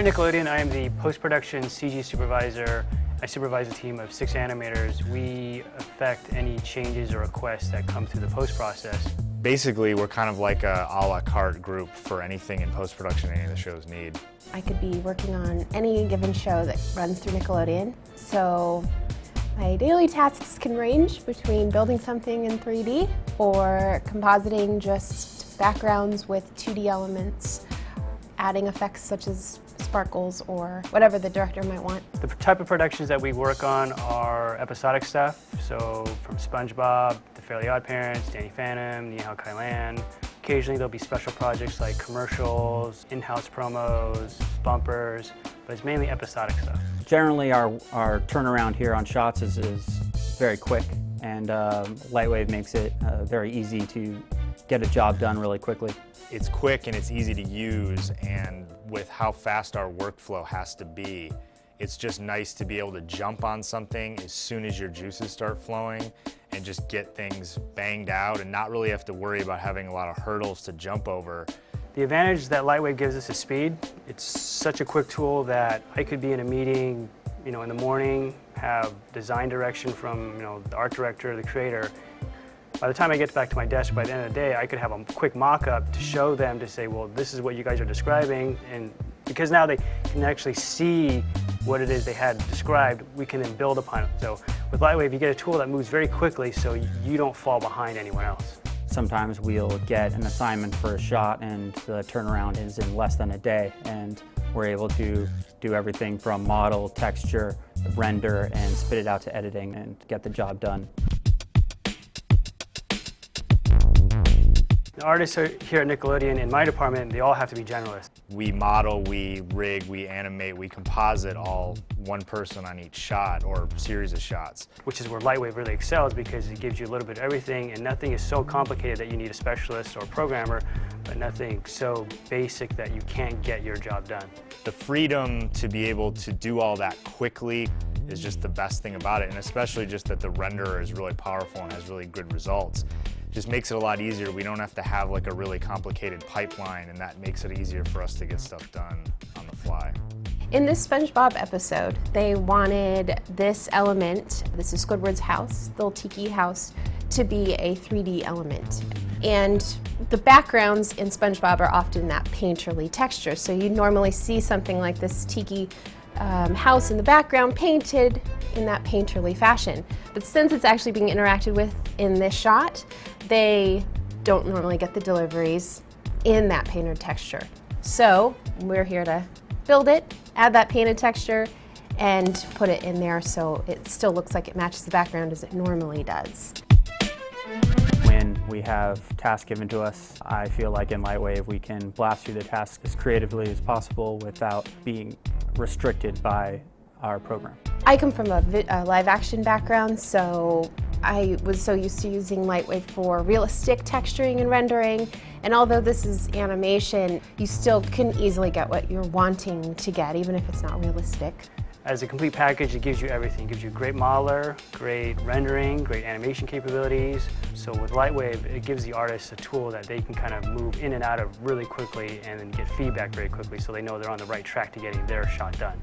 at Nickelodeon, I am the post-production CG supervisor. I supervise a team of 6 animators. We affect any changes or requests that come through the post-process. Basically, we're kind of like a la carte group for anything in post-production any of the shows need. I could be working on any given show that runs through Nickelodeon. So my daily tasks can range between building something in 3D or compositing just backgrounds with 2D elements, adding effects such as sparkles or whatever the director might want. The type of productions that we work on are episodic stuff, so from SpongeBob, The Fairly Odd Parents, Danny Phantom, Ni Hao Kai Lan. Occasionally there'll be special projects like commercials, in-house promos, bumpers, but it's mainly episodic stuff. Generally our turnaround here on shots is very quick, and LightWave makes it very easy to get a job done really quickly. It's quick and it's easy to use, and with how fast our workflow has to be, it's just nice to be able to jump on something as soon as your juices start flowing and just get things banged out and not really have to worry about having a lot of hurdles to jump over. The advantage that LightWave gives us is speed. It's such a quick tool that I could be in a meeting, in the morning, have design direction from, the art director, the creator. By the time I get back to my desk, by the end of the day, I could have a quick mock-up to show them to say, well, this is what you guys are describing, and because now they can actually see what it is they had described, we can then build upon it. So with LightWave, you get a tool that moves very quickly so you don't fall behind anyone else. Sometimes we'll get an assignment for a shot and the turnaround is in less than a day, and we're able to do everything from model, texture, render, and spit it out to editing and get the job done. The artists here at Nickelodeon, in my department, they all have to be generalists. We model, we rig, we animate, we composite all one person on each shot or series of shots. Which is where LightWave really excels because it gives you a little bit of everything, and nothing is so complicated that you need a specialist or programmer, but nothing so basic that you can't get your job done. The freedom to be able to do all that quickly is just the best thing about it, and especially just that the renderer is really powerful and has really good results. Just makes it a lot easier. We don't have to have like a really complicated pipeline, and that makes it easier for us to get stuff done on the fly. In this SpongeBob episode, they wanted this element, this is Squidward's house, the little tiki house, to be a 3D element. And the backgrounds in SpongeBob are often that painterly texture, so you normally see something like this tiki house in the background painted in that painterly fashion. But since it's actually being interacted with in this shot, they don't normally get the deliveries in that painted texture. So we're here to build it, add that painted texture, and put it in there so it still looks like it matches the background as it normally does. When we have tasks given to us, I feel like in LightWave we can blast through the task as creatively as possible without being restricted by our program. I come from a live action background, so I was so used to using LightWave for realistic texturing and rendering, and although this is animation, you still can easily get what you're wanting to get, even if it's not realistic. As a complete package, it gives you everything. It gives you a great modeler, great rendering, great animation capabilities. So with LightWave, it gives the artists a tool that they can kind of move in and out of really quickly and then get feedback very quickly so they know they're on the right track to getting their shot done.